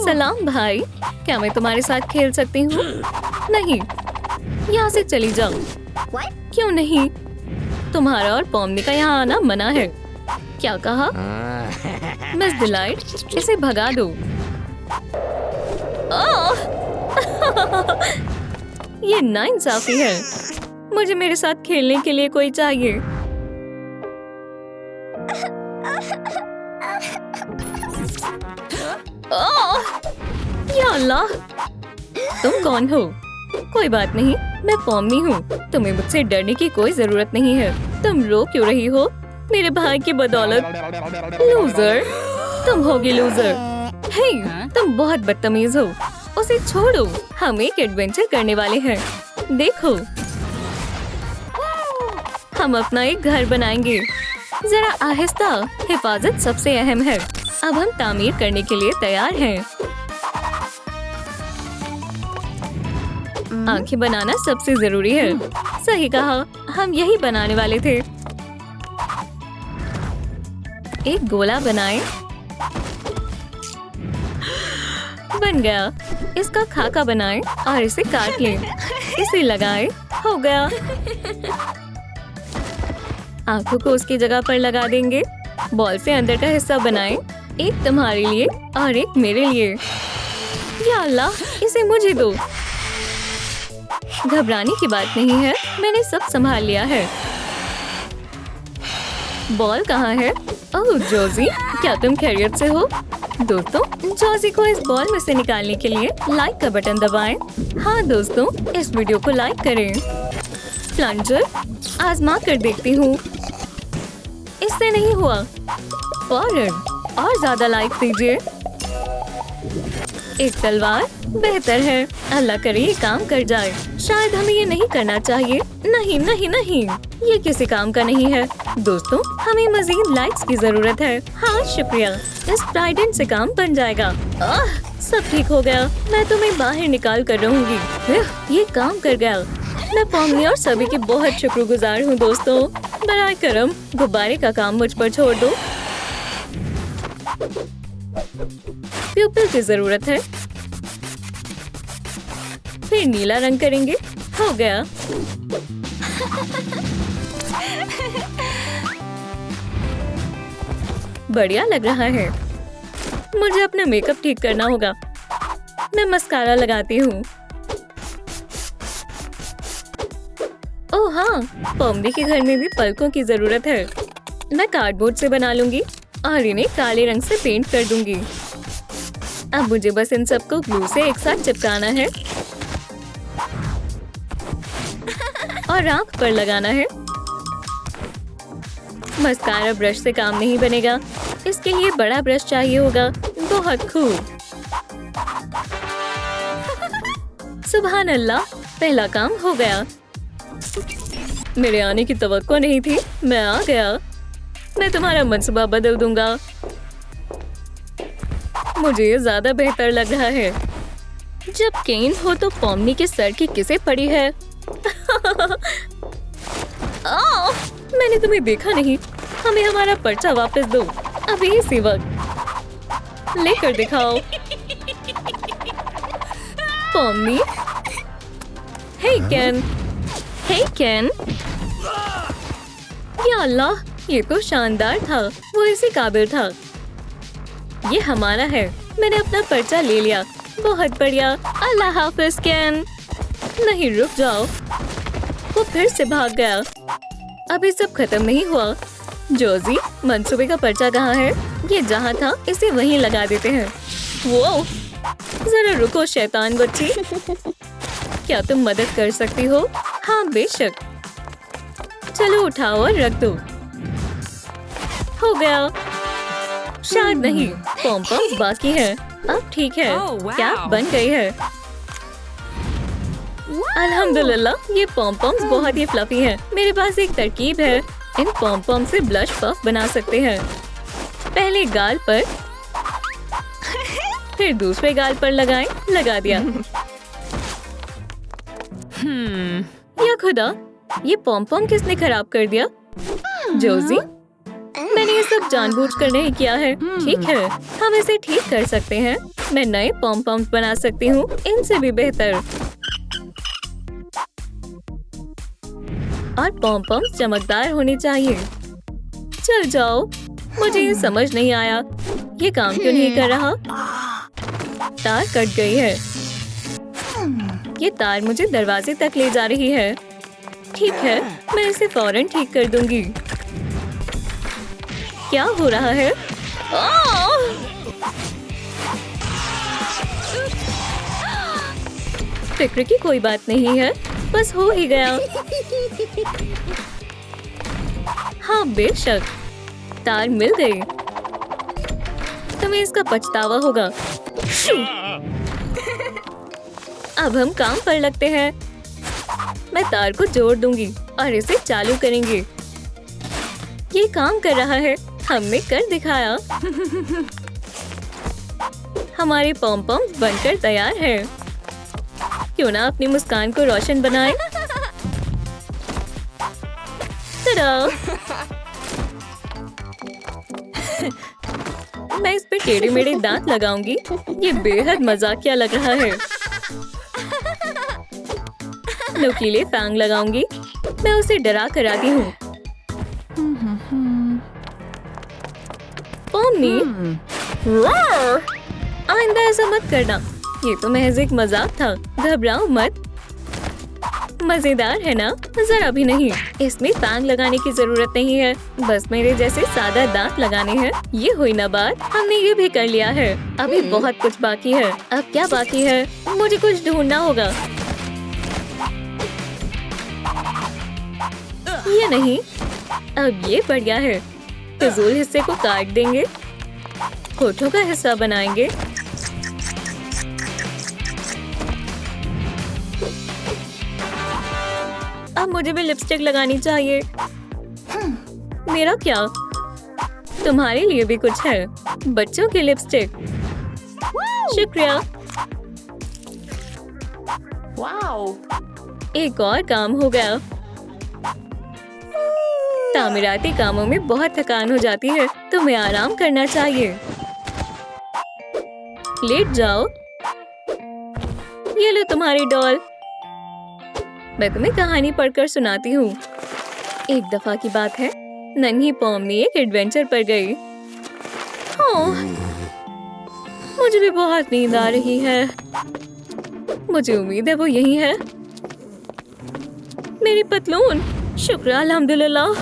सलाम भाई, क्या मैं तुम्हारे साथ खेल सकती हूँ? नहीं, यहाँ से चली जाओ। क्यों नहीं? तुम्हारा और पॉमनी का यहाँ आना मना है। क्या कहा? मिस डिलाइट, इसे भगा दो। ये नाइंसाफी है। मुझे मेरे साथ खेलने के लिए कोई चाहिए। या अल्लाह, तुम कौन हो? कोई बात नहीं, मैं पॉमनी हूँ। तुम्हें मुझसे डरने की कोई जरूरत नहीं है। तुम रो क्यों रही हो? मेरे भाई की बदौलत। लूजर, तुम होगी लूजर। हे, तुम बहुत बदतमीज हो। उसे छोड़ो, हम एक एडवेंचर करने वाले हैं। देखो, हम अपना एक घर बनाएंगे। जरा आहिस्ता, हिफाजत सबसे अहम है। अब हम तामीर करने के लिए तैयार हैं। आंखें बनाना सबसे जरूरी है। सही कहा, हम यही बनाने वाले थे। एक गोला बनाएं। बन गया। इसका खाका बनाएं और इसे काट लें। इसे लगाएं। हो गया। आंखों को उसकी जगह पर लगा देंगे। बॉल से अंदर का हिस्सा बनाएं। एक तुम्हारे लिए और एक मेरे लिए। या अल्लाह, इसे मुझे दो। घबराने की बात नहीं है, मैंने सब संभाल लिया है। बॉल कहाँ है? ओह जोजी, क्या तुम खैरियत से हो? दोस्तों, जोजी को इस बॉल में से निकालने के लिए लाइक का बटन दबाएं। हाँ दोस्तों, इस वीडियो को लाइक करें। प्लंजर आजमा कर देखती हूँ। इससे नहीं हुआ। फौरन और ज्यादा लाइक दीजिए। एक तलवार बेहतर है। अल्लाह करे ये काम कर जाए। शायद हमें ये नहीं करना चाहिए। नहीं नहीं नहीं, ये किसी काम का नहीं है। दोस्तों, हमें मजीद लाइक्स की जरूरत है। हाँ शुक्रिया, इस ट्राइडेंट से काम बन जाएगा। सब ठीक हो गया। मैं तुम्हें बाहर निकाल कर रहूंगी। ये काम कर गया। मैं पॉमनी और सभी की बहुत शुक्रगुजार हूँ दोस्तों। बराए करम, गुब्बारे का काम मुझ पर छोड़ दो। प्यूपिल की जरूरत है। फिर नीला रंग करेंगे। हो गया। बढ़िया लग रहा है। मुझे अपना मेकअप ठीक करना होगा। मैं मस्कारा लगाती हूँ। ओह हाँ, पॉमनी के घर में भी पलकों की जरूरत है। मैं कार्डबोर्ड से बना लूंगी और इन्हें काले रंग से पेंट कर दूंगी। अब मुझे बस इन सबको ग्लू से एक साथ चिपकाना है और आंख पर लगाना है। मस्कारा ब्रश से काम नहीं बनेगा। इसके लिए बड़ा ब्रश चाहिए होगा। बहुत खूब। सुभान अल्लाह, पहला काम हो गया। मेरे आने की तवक्को नहीं थी। मैं आ गया। मैं तुम्हारा मंसूबा बदल दूंगा। मुझे ये ज्यादा बेहतर लग रहा है। जब केन हो तो पॉमनी के सर की किसे पड़ी है? मैंने तुम्हें देखा नहीं। हमें हमारा पर्चा वापस दो अभी इसी वक्त। लेकर दिखाओ। पॉमनी। हे केन, हे केन। या अल्लाह, ये तो शानदार था। वो इसी काबिल था। ये हमारा है। मैंने अपना पर्चा ले लिया। बहुत बढ़िया। अल्लाह हाफिज केन। नहीं, रुक जाओ। वो फिर से भाग गया। अभी सब खत्म नहीं हुआ। जोजी, मंसूबे का पर्चा कहाँ है? ये जहाँ था इसे वहीं लगा देते हैं। वो, जरा रुको शैतान बच्ची। क्या तुम मदद कर सकती हो? हाँ बेशक। चलो उठाओ और रख दो। हो गया। शायद नहीं, पॉम-पॉम्स बाकी है। अब ठीक है। क्या बन गई है? अल्हम्दुलिल्लाह, ये पॉम-पॉम्स बहुत ही फ्लफी हैं। मेरे पास एक तरकीब है। इन पॉम-पॉम से ब्लश पफ बना सकते हैं। पहले गाल पर, फिर दूसरे गाल पर लगाएं। लगा दिया। या खुदा, ये पॉम-पॉम किसने खराब कर दिया? जोजी, मैंने ये सब सब जानबूझकर नहीं किया है। ठीक है, हम इसे ठीक कर सकते हैं। मैं नए पॉम पॉम्स बना सकती हूँ, इनसे भी बेहतर। और पॉम पॉम्स चमकदार होने चाहिए। चल जाओ, मुझे ये समझ नहीं आया, ये काम क्यों नहीं कर रहा? तार कट गई है। ये तार मुझे दरवाजे तक ले जा रही है। ठीक है, मैं इसे फौरन ठीक कर दूंगी। क्या हो रहा है? फिक्र की कोई बात नहीं है, बस हो ही गया। हाँ बेशक, तार मिल गई। तुम्हें इसका पछतावा होगा। अब हम काम पर लगते हैं। मैं तार को जोड़ दूंगी और इसे चालू करेंगे। ये काम कर रहा है, हमने कर दिखाया। हमारे पॉम पॉम बनकर तैयार है। क्यों ना अपनी मुस्कान को रोशन बनाए। मैं इस पे टेढ़े मेढ़े दांत लगाऊंगी। ये बेहद मजाकिया लग रहा है। नुकीले फैंग लगाऊंगी। मैं उसे डरा कर आती हूँ। पोम्नी, आइंदा ऐसा मत करना। ये तो महज एक मजाक था, घबराओ मत। मजेदार है ना? जरा भी नहीं। इसमें फैंग लगाने की जरूरत नहीं है, बस मेरे जैसे सादा दांत लगाने हैं। ये हुई ना बात, हमने ये भी कर लिया है। अभी बहुत कुछ बाकी है। अब क्या बाकी है? मुझे कुछ ढूंढना होगा। ये नहीं, अब ये बढ़िया है। फिजूल हिस्से को काट देंगे, होठों का हिस्सा बनाएंगे। अब मुझे भी लिपस्टिक लगानी चाहिए। मेरा क्या? तुम्हारे लिए भी कुछ है, बच्चों की लिपस्टिक। शुक्रिया। एक और काम हो गया। तामीराती कामों में बहुत थकान हो जाती है, तुम्हें आराम करना चाहिए। लेट जाओ। ये लो तुम्हारी डॉल। मैं तुम्हें कहानी पढ़कर सुनाती हूँ। एक दफा की बात है, नन्ही पोम्नी एक एडवेंचर पर गई। ओह, मुझे भी बहुत नींद आ रही है। मुझे उम्मीद है वो यही है। मेरी पतलून। शुक्र अल्हम्दुलिल्लाह।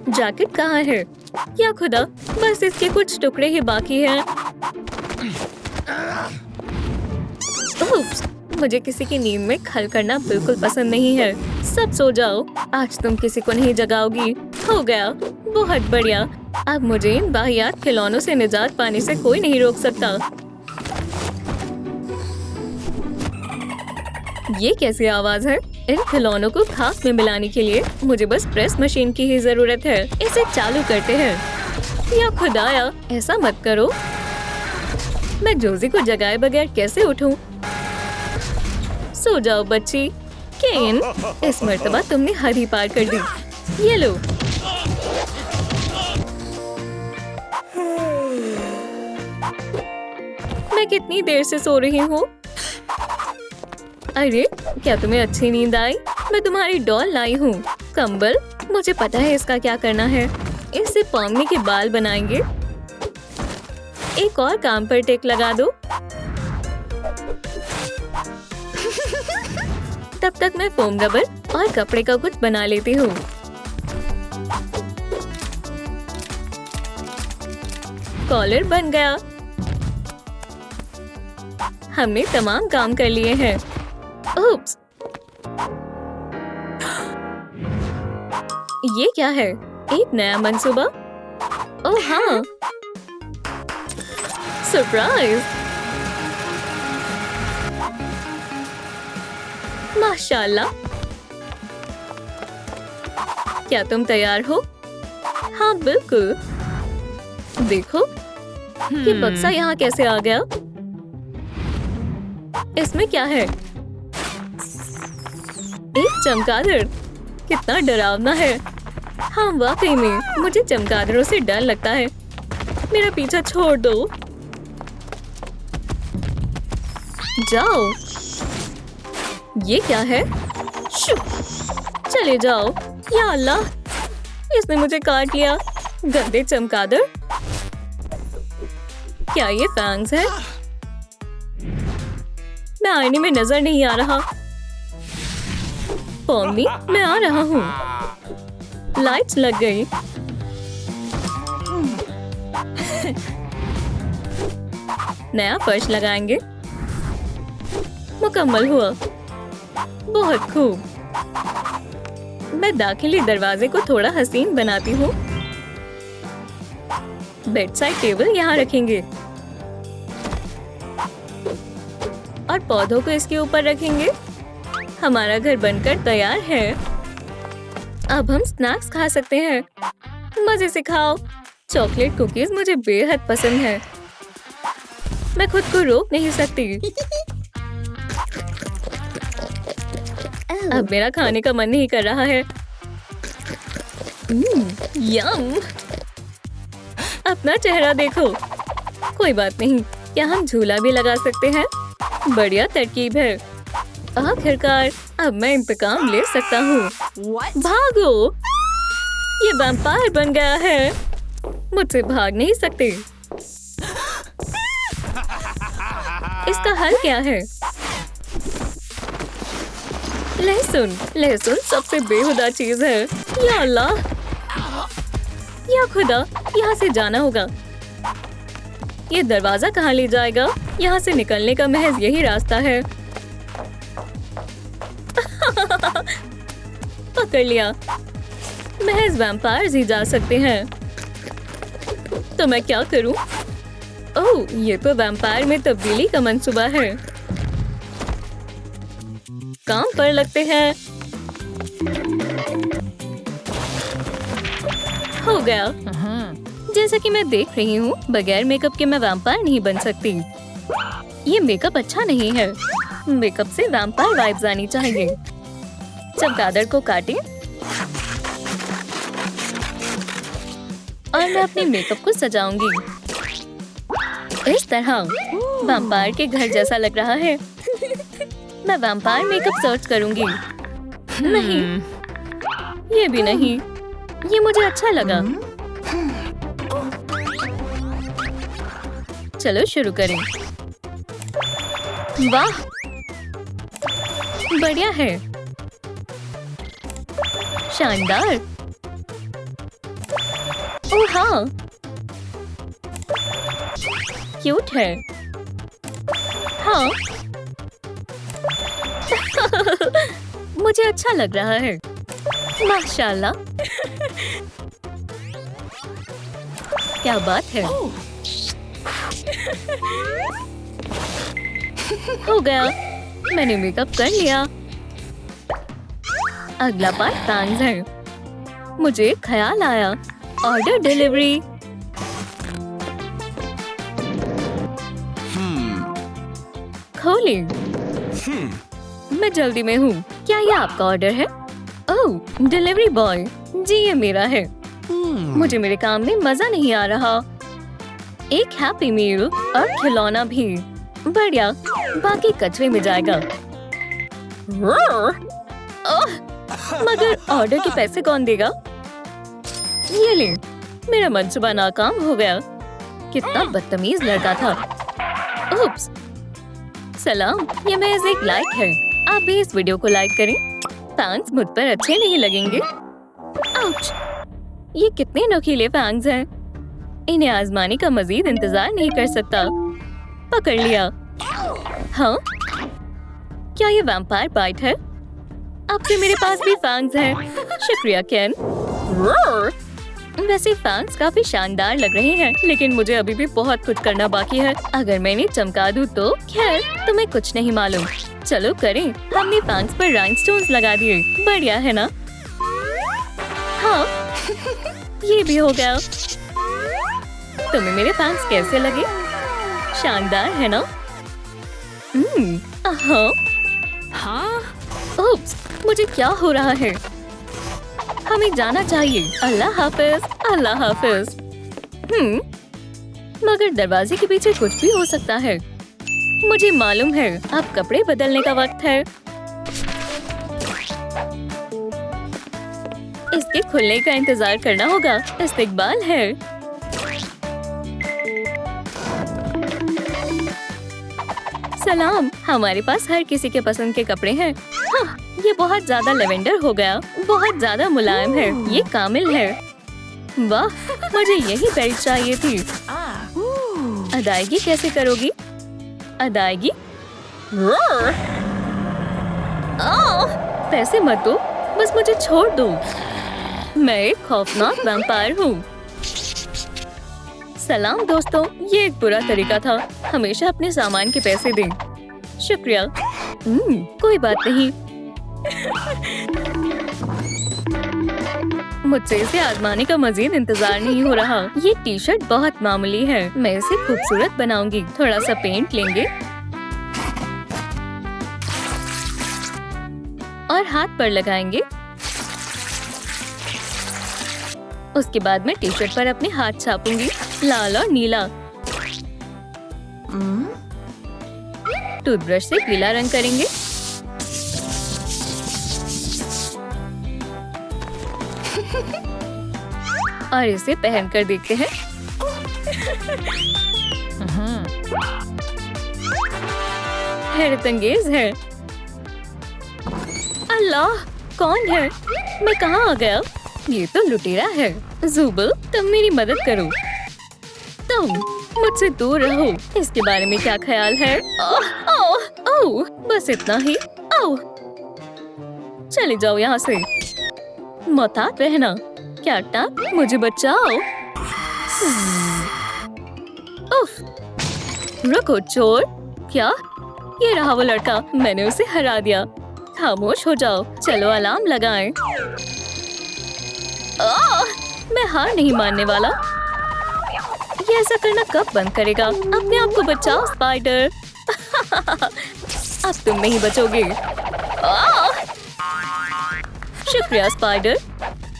जैकेट कहाँ है? या खुदा, बस इसके कुछ टुकड़े ही बाकी हैं। मुझे किसी की नींद में खल करना बिल्कुल पसंद नहीं है। सब सो जाओ, आज तुम किसी को नहीं जगाओगी। हो गया, बहुत बढ़िया। अब मुझे इन वाहियात खिलौनों से निजात पाने से कोई नहीं रोक सकता। ये कैसी आवाज है? इन खिलौनों को खाक में मिलाने के लिए मुझे बस प्रेस मशीन की ही जरूरत है। इसे चालू करते हैं। या खुदाया, ऐसा मत करो। मैं जोजी को जगाए बगैर कैसे उठूं? सो जाओ बच्ची। केन, इस मर्तबा तुमने हद ही पार कर दी। ये लो। मैं कितनी देर से सो रही हूँ? अरे, क्या तुम्हें अच्छी नींद आई? मैं तुम्हारी डॉल लाई हूँ। कंबल, मुझे पता है इसका क्या करना है। इससे पोम्नी के बाल बनाएंगे। एक और काम पर टेक लगा दो। तब तक मैं फोम रबर और कपड़े का कुछ बना लेती हूँ। कॉलर बन गया। हमने तमाम काम कर लिए हैं। उप्स, ये क्या है? एक नया मंसूबा? ओह हाँ, सरप्राइज। माशाल्लाह। क्या तुम तैयार हो? हाँ बिल्कुल। देखो, ये बक्सा यहाँ कैसे आ गया? इसमें क्या है? एक चमगादड़, कितना डरावना है। हाँ वाकई में मुझे चमगादड़ों से डर लगता है। मेरा पीछा छोड़ दो। जाओ। ये क्या है? शू! चले जाओ। या अल्लाह, इसने मुझे काट लिया। गंदे चमगादड़। क्या ये फैंग्स है? मैं आईने में नजर नहीं आ रहा। पॉमी, मैं आ रहा हूँ। लाइट्स लग गई। नया फर्श लगाएंगे। मुकम्मल हुआ। बहुत खूब। मैं दाखिली दरवाजे को थोड़ा हसीन बनाती हूँ। बेड साइड टेबल यहाँ रखेंगे और पौधों को इसके ऊपर रखेंगे। हमारा घर बनकर तैयार है। अब हम स्नैक्स खा सकते हैं। मजे से खाओ। चॉकलेट कुकीज मुझे बेहद पसंद है। मैं खुद को रोक नहीं सकती। अब मेरा खाने का मन नहीं कर रहा है। यम! अपना चेहरा देखो। कोई बात नहीं, क्या हम झूला भी लगा सकते हैं? बढ़िया तरकीब है। आखिरकार अब मैं इंतकाम ले सकता हूँ। भागो! ये वैम्पायर बन गया है। मुझसे भाग नहीं सकते। इसका हल क्या है? लहसुन। लहसुन सबसे बेहुदा चीज है। या अल्लाह, या खुदा, यहाँ से जाना होगा। ये दरवाजा कहाँ ले जाएगा? यहाँ से निकलने का महज यही रास्ता है। पकड़ लिया। महज वैम्पायर्स ही जा सकते हैं। तो मैं क्या करूं? ओह, ये तो वैम्पायर में तब्दीली का मंसूबा है। काम पर लगते हैं। हो गया। जैसा कि मैं देख रही हूँ, बगैर मेकअप के मैं वैम्पायर नहीं बन सकती। ये मेकअप अच्छा नहीं है। मेकअप से वैम्पायर वाइब्स आनी चाहिए। चमगादड़ को काटें और मैं अपने मेकअप को सजाऊंगी। इस तरह वैम्पायर के घर जैसा लग रहा है। मैं वैम्पायर मेकअप सर्च करूंगी। नहीं, ये भी नहीं। ये मुझे अच्छा लगा। चलो शुरू करें। वाह, बढ़िया है। शानदार। ओह हाँ, क्यूट है। हाँ। मुझे अच्छा लग रहा है। माशाल्लाह। क्या बात है। हो गया। मैंने मेकअप कर लिया। अगला पार्ट फैंग्स है। मुझे एक ख्याल आया। Order delivery. खोलें। मैं जल्दी में हूँ। क्या ये आपका ऑर्डर है? ओह, डिलीवरी बॉय। जी ये मेरा है। मुझे मेरे काम में मजा नहीं आ रहा। एक हैप्पी मील और खिलौना भी। बढ़िया, बाकी कचरे में जाएगा। मगर ऑर्डर के पैसे कौन देगा? ये ले, मेरा मंसूबा नाकाम हो गया। कितना बदतमीज लड़का था। उप्स। सलाम, ये महज एक लाइक है। आप भी इस वीडियो को लाइक करें। फैंग्स मुझ पर अच्छे नहीं लगेंगे। आउच! ये कितने नुकीले फैंग्स हैं। इन्हें आजमाने का मजीद इंतजार नहीं कर सकता। पकड़ लिया। हाँ? क्या ये वैम्पायर बाइट है? अब से मेरे पास भी फैंग्स हैं। शुक्रिया केन। वैसे फैंग्स काफी शानदार लग रहे हैं, लेकिन मुझे अभी भी बहुत कुछ करना बाकी है। अगर मैं इन्हें चमका दूं तो खैर, तुम्हें कुछ नहीं मालूम। चलो करें। हमने फैंग्स पर राइनस्टोन्स लगा दिए। बढ़िया है ना? हाँ, ये भी हो गया। तुम्हें मेरे फैंग्स कैसे लगे? शानदार है ना? हाँ। उप्स, मुझे क्या हो रहा है? हमें जाना चाहिए। अल्लाह हाफिज, अल्लाह हाफिज। मगर दरवाजे के पीछे कुछ भी हो सकता है। मुझे मालूम है, अब कपड़े बदलने का वक्त है। इसके खुलने का इंतजार करना होगा। इस्तकबाल है। सलाम, हमारे पास हर किसी के पसंद के कपड़े हैं। हाँ, ये बहुत ज्यादा लेवेंडर हो गया, बहुत ज्यादा मुलायम है। ये कामिल है। वाह, मुझे यही बेल्ट चाहिए थी। अदायगी कैसे करोगी? अदायगी? पैसे मत दो, बस मुझे छोड़ दो। मैं एक खौफनाक वैम्पायर हूँ। सलाम दोस्तों, ये एक बुरा तरीका था। हमेशा अपने सामान के पैसे दें। शुक्रिया। कोई बात नहीं। मुझसे इसे आजमाने का मजीद इंतजार नहीं हो रहा। ये टी शर्ट बहुत मामूली है। मैं इसे खूबसूरत बनाऊंगी। थोड़ा सा पेंट लेंगे और हाथ पर लगाएंगे। उसके बाद मैं टी शर्ट पर अपने हाथ छापूंगी, लाल और नीला। टूथब्रश से पीला रंग करेंगे। और इसे पहनकर देखते हैं। हैरतअंगेज है। अल्लाह, कौन है? मैं कहाँ आ गया? ये तो लुटेरा है। जुबल, तुम मेरी मदद करो। तुम मुझसे दूर रहो। इसके बारे में क्या ख्याल है? बस इतना ही। चले जाओ यहाँ से। मोहतात रहना। क्या टाप, मुझे बचाओ। उफ, रुको चोर। क्या? ये रहा वो लड़का। मैंने उसे हरा दिया। खामोश हो जाओ। चलो अलार्म लगाएं। मैं हार नहीं मानने वाला। ये ऐसा करना कब बंद करेगा? अपने आप को बचाओ स्पाइडर। अब तुम नहीं बचोगे। शुक्रिया स्पाइडर,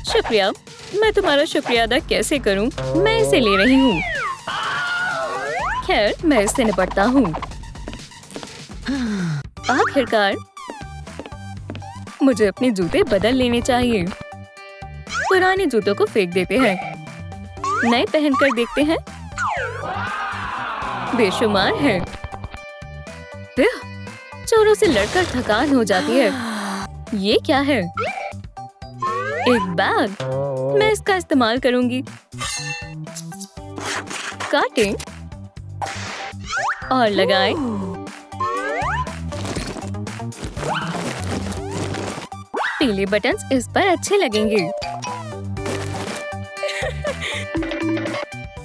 शुक्रिया। मैं तुम्हारा शुक्रिया अदा कैसे करूं? मैं इसे ले रही हूँ। खैर, मैं इससे निपटता हूँ। आखिरकार मुझे अपने जूते बदल लेने चाहिए। पुराने जूतों को फेंक देते हैं। नए पहनकर देखते हैं। बेशुमार है। चोरों से लड़कर थकान हो जाती है। ये क्या है? एक बैग। मैं इसका इस्तेमाल करूंगी। काटें और लगाएं। पीले बटन्स इस पर अच्छे लगेंगे।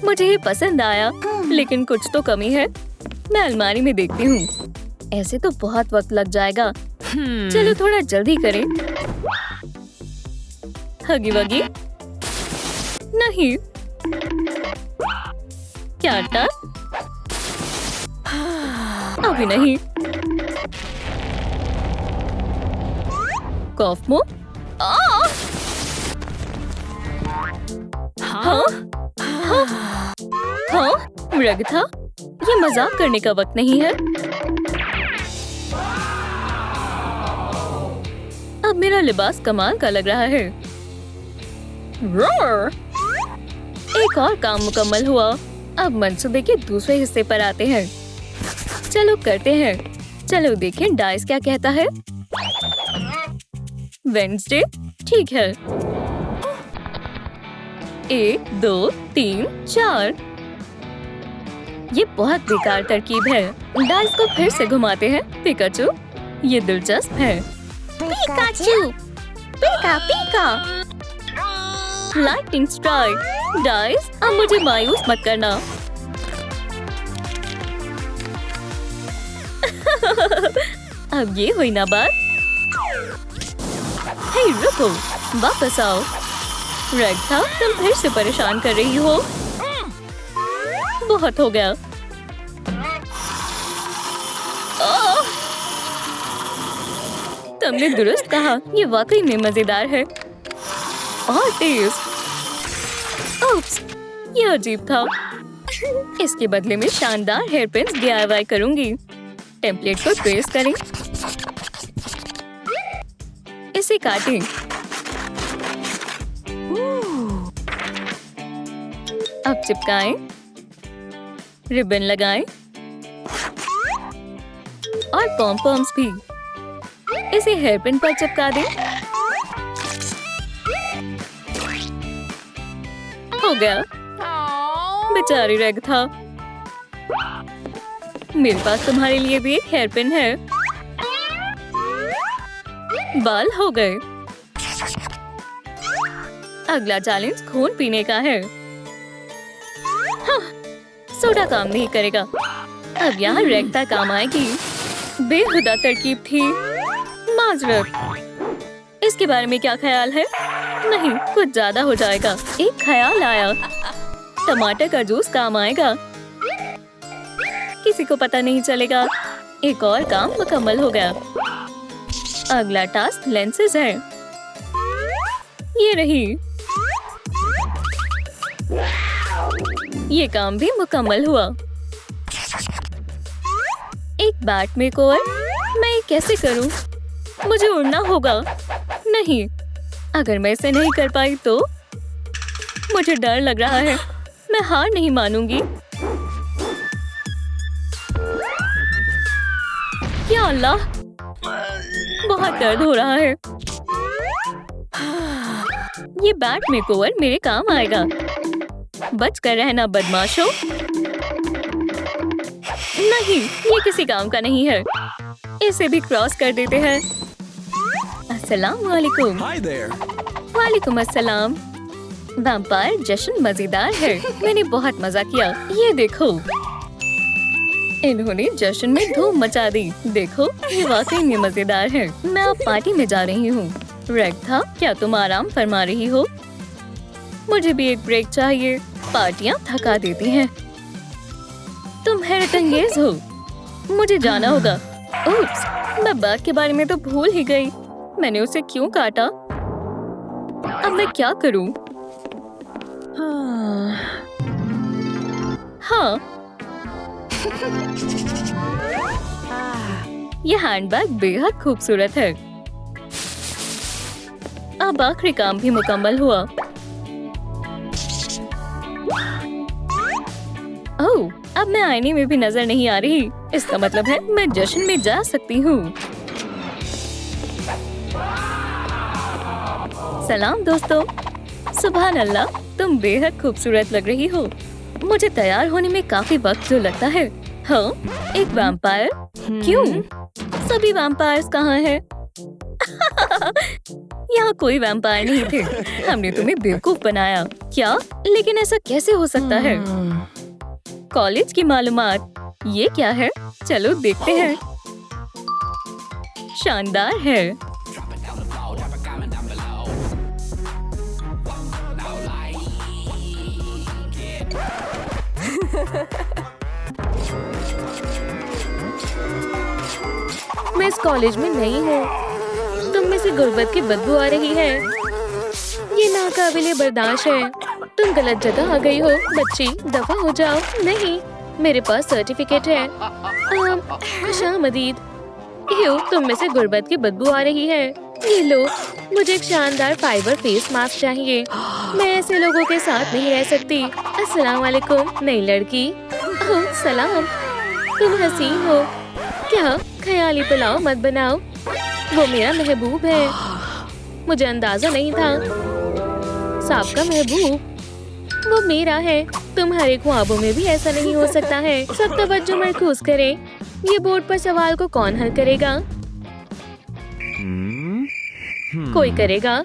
मुझे ये पसंद आया, लेकिन कुछ तो कमी है। मैं अलमारी में देखती हूँ। ऐसे तो बहुत वक्त लग जाएगा। चलो थोड़ा जल्दी करें। हगी वगी? नहीं। क्या था? अभी नहीं। कॉफमो? हाँ? रग था? ये मजाक करने का वक्त नहीं है। अब मेरा लिबास कमाल का लग रहा है। एक और काम मुकम्मल हुआ। अब मंसूबे के दूसरे हिस्से पर आते हैं। चलो करते हैं। चलो देखें डाइस क्या कहता है। वेडनेसडे, ठीक है। 1 2 3 4। ये बहुत बेकार तरकीब है। डाइस को फिर से घुमाते हैं। पिकाचू, ये दिलचस्प है। Pikachu, pika pika. Lighting strike. Dice, अब मुझे मायूस मत करना। अब ये हुई ना बात। हे रुको, वापस आओ। रेड था, तुम फिर से परेशान कर रही हो। बहुत हो गया। तुमने दुरुस्त कहा, ये वाकई में मजेदार है और तेज। ओप्स, ये अजीब था। इसके बदले में शानदार हेयर पिन्स DIY करूंगी। टेम्पलेट को ट्रेस करें, इसे काटें। अब चिपकाएं, रिबन लगाएं और पॉम-पॉम्स भी। इसे हेयर पिन पर चिपका दें। हो गया। बेचारी रैग था। मेरे पास तुम्हारे लिए भी एक हेयर पिन है। बाल हो गए। अगला चैलेंज खून पीने का है। हाँ, सोडा काम नहीं करेगा। अब यहाँ रेगता काम आएगी। बेहुदा तरकीब थी। माजरत। इसके बारे में क्या ख्याल है? नहीं, कुछ ज्यादा हो जाएगा। एक ख्याल आया, टमाटर का जूस काम आएगा। किसी को पता नहीं चलेगा। एक और काम मुकम्मल हो गया। अगला टास्क लेंसेज है। ये रही। ये काम भी मुकम्मल हुआ। एक बैट मेकओवर। मैं ये कैसे करूं? मुझे उड़ना होगा। नहीं, अगर मैं इसे नहीं कर पाई तो? मुझे डर लग रहा है। मैं हार नहीं मानूंगी। या अल्लाह, बहुत दर्द हो रहा है। ये बैट मेकओवर मेरे काम आएगा। बच कर रहना बदमाशों। नहीं, ये किसी काम का नहीं है। इसे भी क्रॉस कर देते हैं। अस्सलाम वालेकुम। वालेकुम अस्सलाम। वैम्पायर जश्न मजेदार है। मैंने बहुत मजा किया। ये देखो, इन्होंने जश्न में धूम मचा दी। देखो, ये वाकई में मजेदार है। मैं अब पार्टी में जा रही हूँ। रेगथा, क्या तुम आराम फरमा रही हो? मुझे भी एक ब्रेक चाहिए। पार्टियाँ थका देती हैं। तुम हैरत अंगेज हो। मुझे जाना होगा। उप्स, मैं बाघ के बारे में तो भूल ही गई। मैंने उसे क्यों काटा? अब मैं क्या करूं? हाँ। यह हैंडबैग बेहद खूबसूरत है। अब आखिरी काम भी मुकम्मल हुआ। ओह, अब मैं आईने में भी नजर नहीं आ रही। इसका मतलब है मैं जश्न में जा सकती हूँ। सलाम दोस्तों। सुभान अल्लाह, तुम बेहद खूबसूरत लग रही हो। मुझे तैयार होने में काफी वक्त जो लगता है। हाँ, एक वैम्पायर? क्यों? सभी वैम्पायर्स कहाँ हैं? यहाँ कोई वैम्पायर नहीं थे। हमने तुम्हें बेवकूफ बनाया। क्या? लेकिन ऐसा कैसे हो सकता है? कॉलेज की मालूमात। ये क्या है? चलो देखते हैं। शानदार है। मैं इस कॉलेज में नई हूँ। तुम में से गुर्बत की बदबू आ रही है। ये नाकाबिले बर्दाश्त है। तुम गलत जगह आ गई हो। बच्ची, दफा हो जाओ। नहीं, मेरे पास सर्टिफिकेट है। खुशामदीद। तुम में से गुर्बत की बदबू आ रही है। ये लो, मुझे एक शानदार फाइबर फेस मास्क चाहिए। मैं ऐसे लोगों के साथ नहीं रह सकती। अस्सलाम वालेकुम, नई लड़की। ओह सलाम, तुम हसीन हो। क्या? ख्याली पुलाव मत बनाओ। वो मेरा महबूब है। मुझे अंदाजा नहीं था। सांप का महबूब वो मेरा है। तुम्हारे ख्वाबों में भी ऐसा नहीं हो सकता है। सब तवज्जो मरकूज करें। ये बोर्ड पर सवाल को कौन हल करेगा? कोई करेगा?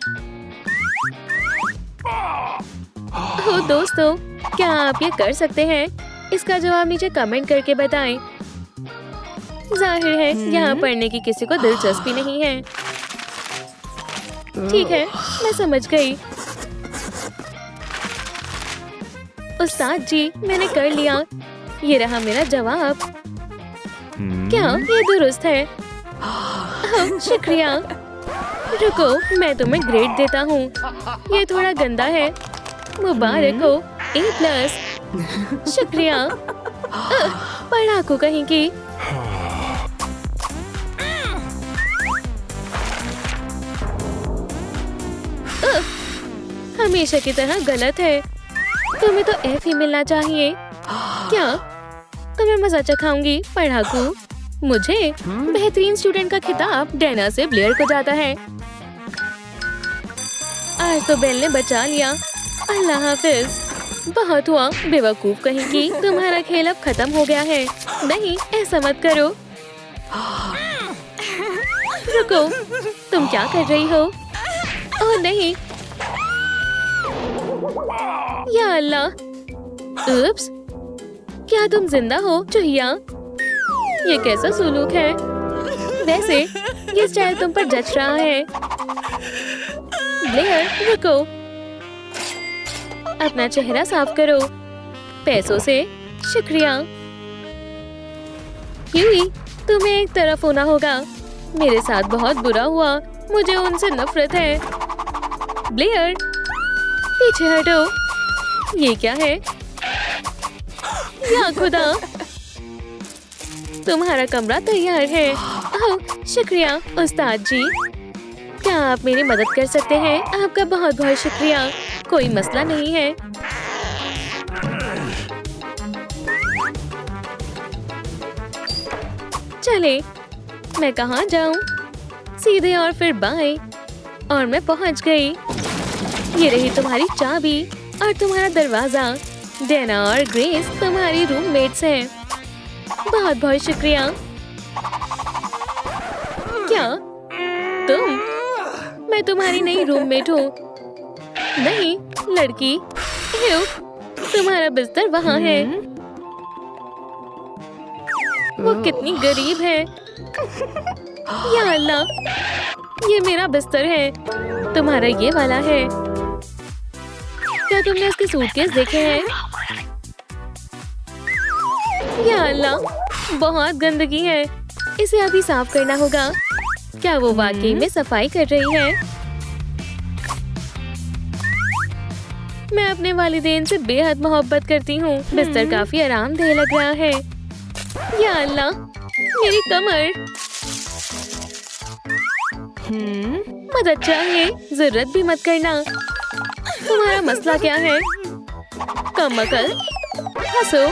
हो दोस्तों, क्या आप ये कर सकते हैं? इसका जवाब नीचे कमेंट करके बताएं। जाहिर है यहाँ पढ़ने की किसी को दिलचस्पी नहीं है। ठीक है, मैं समझ गई। उस्ताद जी, मैंने कर लिया। ये रहा मेरा जवाब। क्या ये दुरुस्त है? ओह, शुक्रिया। रुको, मैं तुम्हें ग्रेड देता हूँ। ये थोड़ा गंदा है। मुबारक हो, A+। शुक्रिया। पढ़ाकू कहीं की। हमेशा की तरह गलत है। तुम्हें तो F ही मिलना चाहिए। क्या तुम्हें मजा चखाऊंगी, पढ़ाकू? मुझे बेहतरीन स्टूडेंट का खिताब डैना से ब्लेयर को जाता है। आज तो बेल ने बचा लिया। अल्लाह हाफिज। बहुत हुआ, बेवकूफ कहीं की। तुम्हारा खेल अब खत्म हो गया है। नहीं, ऐसा मत करो। रुको, तुम क्या कर रही हो? ओह नहीं, या अल्लाह। उप्स, क्या तुम जिंदा हो, चूहिया? ये कैसा सुलूक है? वैसे ये स्टाइल तुम पर जच रहा है। ब्लेयर, रुको। अपना चेहरा साफ करो। पैसों से। शुक्रिया। ह्यूई, तुम्हें एक तरफ होना होगा। मेरे साथ बहुत बुरा हुआ। मुझे उनसे नफरत है। ब्लेयर, पीछे हटो। ये क्या है? या खुदा, तुम्हारा कमरा तैयार है। ओह, शुक्रिया उस्ताद जी। क्या आप मेरी मदद कर सकते हैं? आपका बहुत बहुत शुक्रिया। कोई मसला नहीं है। चले, मैं कहाँ जाऊँ? सीधे और फिर बाएं। और मैं पहुँच गई। ये रही तुम्हारी चाबी और तुम्हारा दरवाजा। डैना और ग्रेस तुम्हारी रूममेट्स हैं। बहुत बहुत शुक्रिया। क्या तुम? मैं तुम्हारी नई रूममेट हूँ। नहीं, लड़की। एव, तुम्हारा बिस्तर वहाँ है। वो कितनी गरीब है। या अल्लाह, ये मेरा बिस्तर है। तुम्हारा ये वाला है। क्या तुमने उसके सूटकेस देखे हैं? या अल्लाह, बहुत गंदगी है। इसे अभी साफ करना होगा। क्या वो वाकई में सफाई कर रही है? मैं अपने वालिदैन से बेहद मोहब्बत करती हूँ। बिस्तर काफी आरामदेह लग रहा है। या अल्लाह, मेरी कमर। मदद चाहिए, जरूरत भी मत करना। तुम्हारा मसला क्या है? कम अकल, हंसो।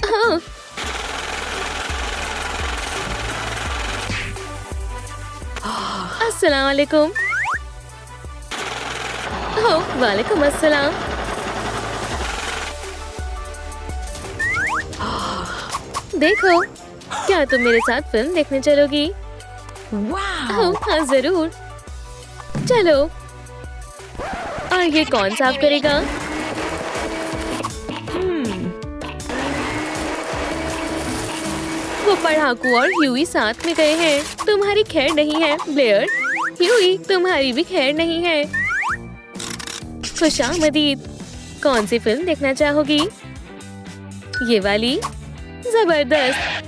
हाँ। अस्सलाम वालेकुम। ओह, वालेकुम अस्सलाम। देखो, क्या तुम मेरे साथ फिल्म देखने चलोगी? ओह, हाँ जरूर। चलो। और ये कौन साफ करेगा? वो पढ़ाकू और ह्यूई साथ में गए हैं। तुम्हारी खैर नहीं है, ब्लेयर। ह्यूई, तुम्हारी भी खैर नहीं है। खुशामदीद। कौन सी फिल्म देखना चाहोगी? ये वाली? जबरदस्त।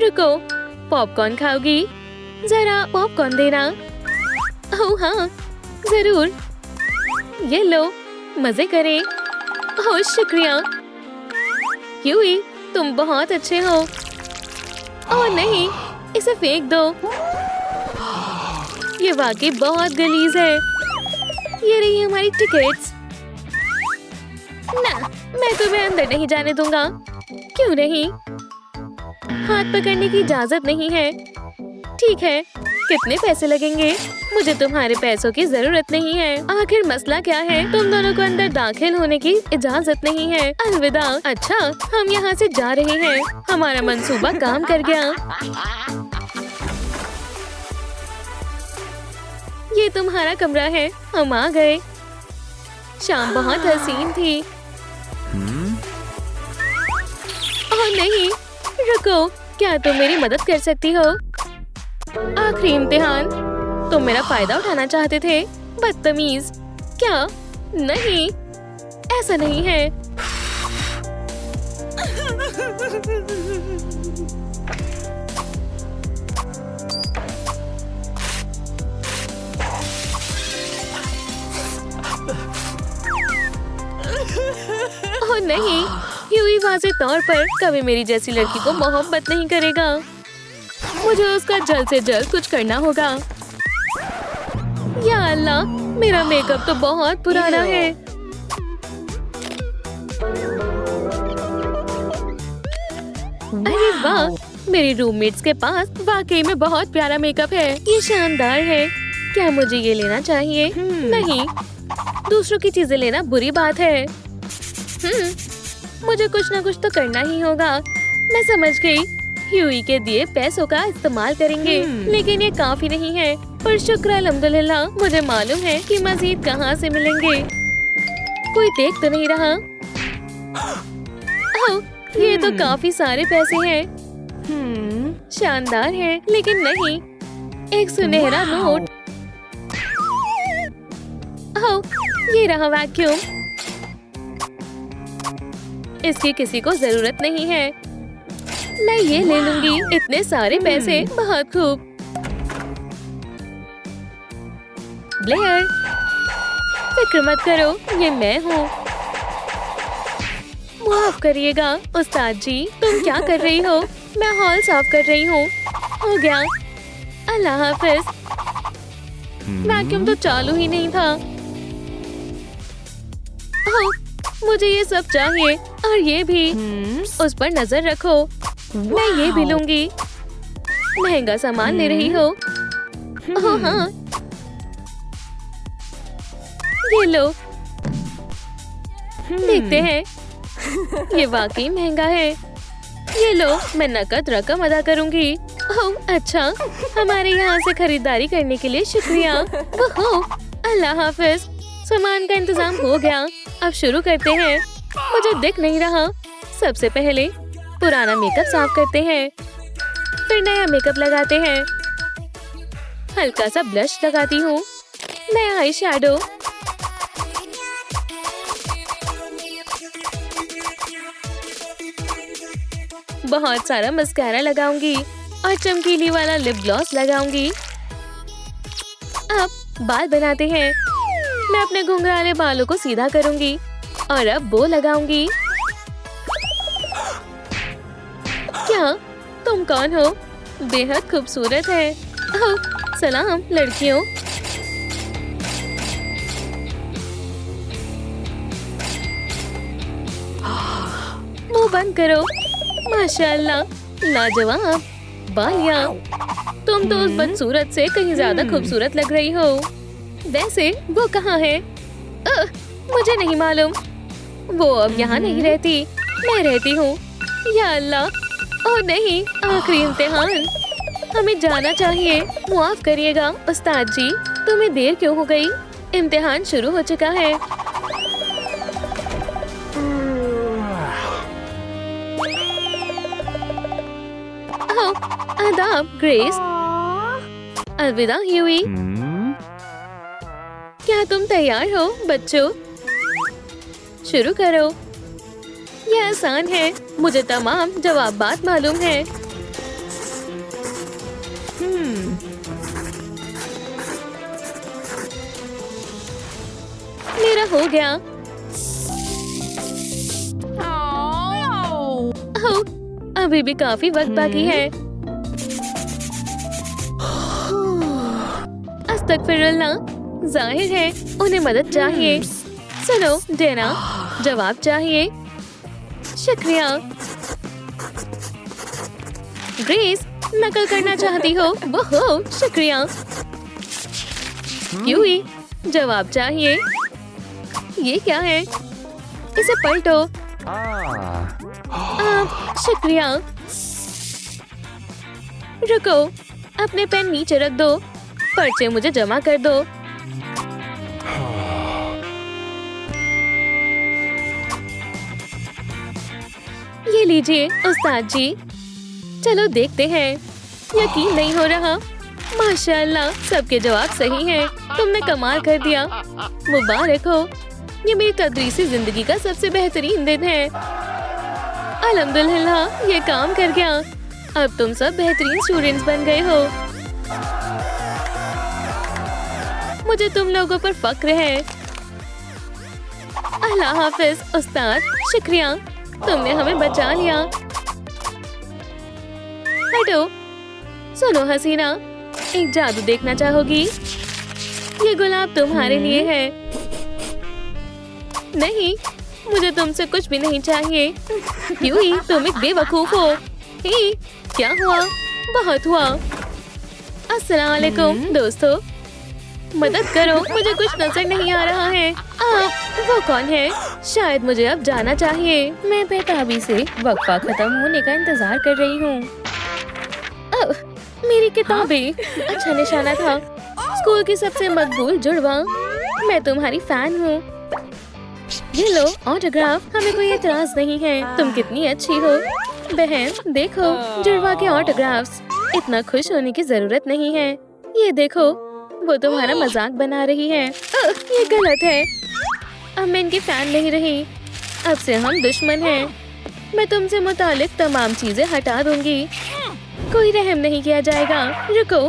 रुको, पॉपकॉर्न खाओगी? जरा पॉपकॉर्न देना। ओह हाँ, जरूर। ये लो, मजे करें। ओह शुक्रिया। ह्यूई, तुम बहुत अच्छे हो। ओह नहीं, इसे फेंक दो। ये वाकई बहुत गलीज है। ये रही हमारी टिकट्स। ना, मैं तुम्हें अंदर नहीं जाने दूंगा। क्यों नहीं? हाथ पकड़ने की इजाजत नहीं है। ठीक है, कितने पैसे लगेंगे? मुझे तुम्हारे पैसों की जरूरत नहीं है। आखिर मसला क्या है? तुम दोनों को अंदर दाखिल होने की इजाजत नहीं है। अलविदा। अच्छा, हम यहाँ से जा रहे हैं। हमारा मंसूबा काम कर गया। ये तुम्हारा कमरा है। हम आ गए। शाम बहुत हसीन थी। ओह नहीं, रुको, क्या तुम मेरी मदद कर सकती हो? आखिरी इम्तिहान। तुम मेरा फायदा उठाना चाहते थे, बदतमीज। क्या? नहीं, ऐसा नहीं है। ओह नहीं, ह्यूई वाज़ेह तौर पर कभी मेरी जैसी लड़की को मोहब्बत नहीं करेगा। मुझे उसका जल्द से जल्द कुछ करना होगा। या अल्लाह, मेरा मेकअप तो बहुत पुराना है। अरे वाह, मेरी रूममेट्स के पास वाकई में बहुत प्यारा मेकअप है। ये शानदार है। क्या मुझे ये लेना चाहिए? नहीं, दूसरों की चीजें लेना बुरी बात है। मुझे कुछ ना कुछ तो करना ही होगा। मैं समझ गई, ह्यूई के दिए पैसों का इस्तेमाल करेंगे। लेकिन ये काफी नहीं है। पर शुक्र अल्हम्दुलिल्लाह, मुझे मालूम है कि मजीद कहाँ से मिलेंगे। कोई देख तो नहीं रहा। ओह, ये तो काफी सारे पैसे हैं। शानदार है, लेकिन नहीं, एक सुनहरा नोट। ओह, ये रहा वैक्यूम। इसकी किसी को जरूरत नहीं है। मैं ये ले लूंगी। इतने सारे पैसे, बहुत खूब। ब्लेयर, फिक्र मत करो, ये मैं हूँ। माफ करिएगा उस्ताद जी, तुम क्या कर रही हो? मैं हॉल साफ कर रही हूँ। हो गया, अल्लाह हाफिज। वैक्यूम तो चालू ही नहीं था। ओह, मुझे ये सब चाहिए और ये भी। उस पर नजर रखो। मैं ये भी लूंगी। महंगा सामान ले रही हो? ओह हाँ, ये लो। देखते हैं, ये वाकई महंगा है। ये लो, मैं नकद रकम अदा करूंगी। ओह अच्छा, हमारे यहाँ से खरीदारी करने के लिए शुक्रिया। ओह, अल्लाह हाफिज। सामान का इंतजाम हो गया, अब शुरू करते हैं। मुझे दिख नहीं रहा। सबसे पहले पुराना मेकअप साफ करते हैं, फिर नया मेकअप लगाते हैं। हल्का सा ब्लश लगाती हूँ, नया आई शैडो। बहुत सारा मस्कारा लगाऊंगी और चमकीली वाला लिप ग्लॉस लगाऊंगी। अब बाल बनाते हैं। मैं अपने घुंघराले बालों को सीधा करूंगी और अब बो लगाऊंगी। क्या तुम कौन हो? बेहद खूबसूरत है। ओह, सलाम लड़कियों। मुंह बंद करो। माशाल्लाह, लाजवाब बालियां। तुम तो उस बदसूरत से कहीं ज्यादा खूबसूरत लग रही हो। वैसे वो कहाँ है? मुझे नहीं मालूम। वो अब यहाँ नहीं रहती, मैं रहती हूँ। या अल्लाह, ओह नहीं, आखिरी इम्तिहान। हमें जाना चाहिए। माफ करिएगा उस्ताद जी, तुम्हें देर क्यों हो गई? इम्तिहान शुरू हो चुका है। आदाब ग्रेस। अलविदा ह्यूई। क्या तुम तैयार हो बच्चों? शुरू करो। यह आसान है, मुझे तमाम जवाबात मालूम है। मेरा हो गया। ओह, अभी भी काफी वक्त बाकी है। अस्तगफिरुल्लाह, जाहिर है उन्हें मदद चाहिए। सुनो डेना, जवाब चाहिए। शुक्रिया। ग्रेस, नकल करना चाहती हो? वो शुक्रिया। ह्यूई, जवाब चाहिए। ये क्या है? इसे पलटो। शुक्रिया। रुको, अपने पेन नीचे रख दो। पर्चे मुझे जमा कर दो। ये लीजिए उस्ताद जी। चलो देखते हैं। यकीन नहीं हो रहा। माशाल्लाह, सबके जवाब सही हैं। तुमने कमाल कर दिया। मुबारक हो। ये मेरी तदरीसी जिंदगी का सबसे बेहतरीन दिन है। अल्हम्दुलिल्लाह, ये काम कर गया। अब तुम सब बेहतरीन स्टूडेंट्स बन गए हो। मुझे तुम लोगों पर फक्र है। अल्लाह हाफिज उस्ताद, शुक्रिया, तुमने हमें बचा लिया। हटो। सुनो हसीना, एक जादू देखना चाहोगी? ये गुलाब तुम्हारे लिए है। नहीं, मुझे तुमसे कुछ भी नहीं चाहिए। यूही, तुम एक बेवकूफ हो। ही, क्या हुआ? बहुत हुआ। अस्सलाम वालेकुम दोस्तों, मदद करो, मुझे कुछ नजर नहीं आ रहा है। वो कौन है? शायद मुझे अब जाना चाहिए। मैं बेताबी से वक्फा खत्म होने का इंतजार कर रही हूँ। मेरी किताबें, अच्छा निशाना था। स्कूल की सबसे मकबूल जुड़वा, मैं तुम्हारी फैन हूँ। ये लो ऑटोग्राफ, हमें कोई एतराज नहीं है। तुम कितनी अच्छी हो बहन। देखो जुड़वा के ऑटोग्राफ्स। इतना खुश होने की जरूरत नहीं है। ये देखो, वो तुम्हारा मजाक बना रही है। ये गलत है। अब मैं इनकी फैन नहीं रही। अब से हम दुश्मन हैं। मैं तुमसे मुतालिक तमाम चीजें हटा दूंगी। कोई रहम नहीं किया जाएगा। रुको,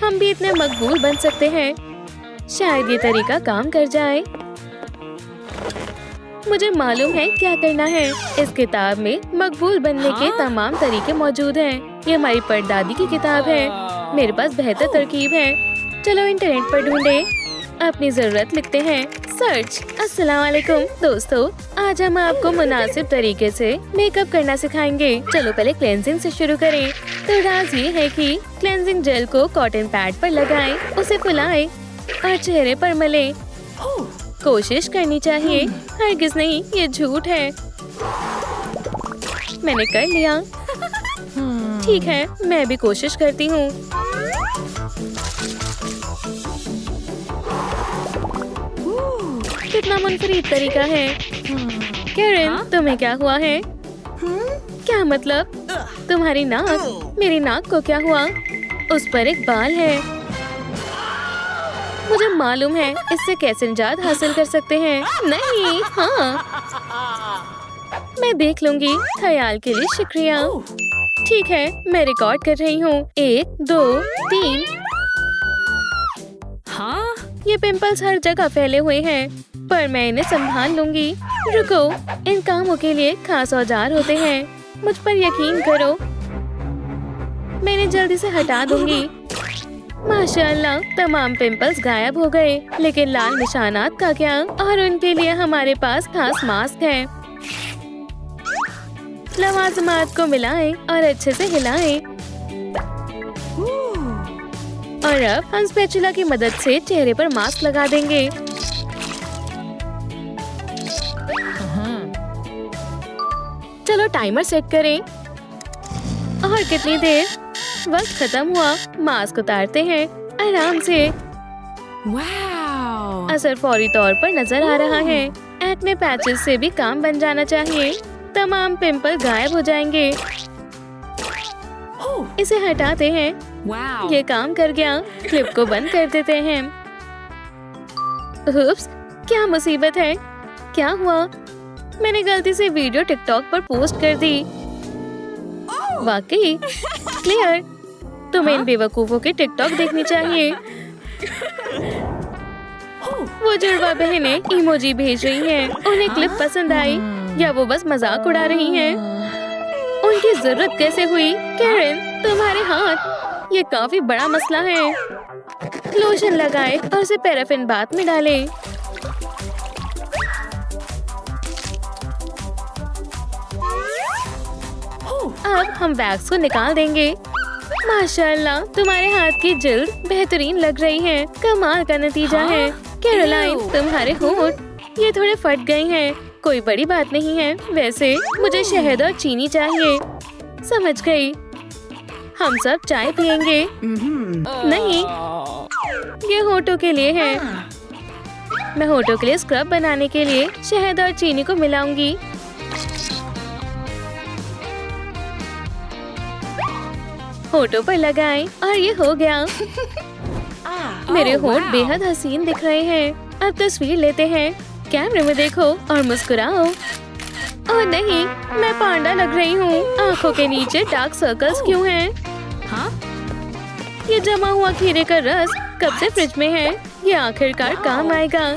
हम भी इतने मकबूल बन सकते हैं। शायद ये तरीका काम कर जाए। मुझे मालूम है क्या करना है। इस किताब में मकबूल बनने के तमाम तरीके मौजूद हैं। ये हमारी परदादी की किताब है। मेरे पास बेहतर तरकीब है। चलो इंटरनेट पर ढूंढे, अपनी जरूरत लिखते हैं। सर्च। अस्सलाम वालेकुम दोस्तों, आज हम आपको मुनासिब तरीके से मेकअप करना सिखाएंगे। चलो पहले क्लेंजिंग से शुरू करें। तो राज ये है कि क्लेंजिंग जेल को कॉटन पैड पर लगाएं, उसे फुलाएं और चेहरे पर मलें। कोशिश करनी चाहिए, हरगिज़ नहीं, ये झूठ है। मैंने कर लिया। ठीक है, मैं भी कोशिश करती हूँ। कितना मुनफरीद तरीका है। कैरन, तुम्हें क्या हुआ है? क्या मतलब? तुम्हारी नाक? मेरी नाक को क्या हुआ? उस पर एक बाल है। मुझे मालूम है इससे कैसे निजात हासिल कर सकते हैं। नहीं, हाँ, मैं देख लूंगी। ख्याल के लिए शुक्रिया। ठीक है, मैं रिकॉर्ड कर रही हूँ। 1 2 3। हाँ, ये पिंपल्स हर जगह फैले हुए हैं, पर मैं इन्हें संभाल लूंगी। रुको, इन कामों के लिए खास औजार होते हैं। मुझ पर यकीन करो, मैं इन्हें जल्दी से हटा दूंगी। माशाअल्लाह, तमाम पिंपल्स गायब हो गए। लेकिन लाल निशानात का क्या? और उनके लिए हमारे पास खास मास्क है। लवाजमात को मिलाएं और अच्छे से हिलाएं। और अब हम स्पैचुला की मदद से चेहरे पर मास्क लगा देंगे। चलो टाइमर सेट करें। और कितनी देर? वक्त खत्म हुआ। मास्क उतारते हैं आराम से। वाव! असर फौरी तौर पर नजर आ रहा है। एक्ने पैचेस से भी काम बन जाना चाहिए। तमाम पिंपल गायब हो जाएंगे। इसे हटाते हैं। ये काम कर गया। क्लिप को बंद कर देते हैं। उप्स, क्या मुसीबत है? क्या हुआ? मैंने गलती से वीडियो टिकटॉक पर पोस्ट कर दी। वाकई? क्लियर, तुम्हें इन बेवकूफों के टिकटॉक देखनी चाहिए। वो जुड़वा बहनें इमोजी भेज रही हैं। उन्हें क्लिप पसंद आई या वो बस मजाक उड़ा रही हैं? उनकी जरूरत कैसे हुई? कैरन, तुम्हारे हाथ, ये काफी बड़ा मसला है। लोशन लगाए और उसे पैराफिन बाथ में डालें। अब हम वैक्स को निकाल देंगे। माशाअल्लाह, तुम्हारे हाथ की जिल्द बेहतरीन लग रही है। कमाल का नतीजा है। कैरोलाइन, तुम्हारे होंठ ये थोड़े फट गए हैं। कोई बड़ी बात नहीं है। वैसे मुझे शहद और चीनी चाहिए। समझ गई। हम सब चाय पियेंगे। नहीं, ये होठों के लिए है। मैं होठों के लिए स्क्रब बनाने के लिए शहद और चीनी को मिलाऊंगी। होठों पर लगाएं और ये हो गया। मेरे होठ बेहद हसीन दिख रहे हैं। अब तस्वीर लेते हैं। कैमरे में देखो और मुस्कुराओ। ओह नहीं, मैं पांडा लग रही हूँ। आँखों के नीचे डार्क सर्कल्स क्यों हैं? हाँ? ये जमा हुआ खीरे का रस कब से फ्रिज में है? ये आखिरकार काम आएगा।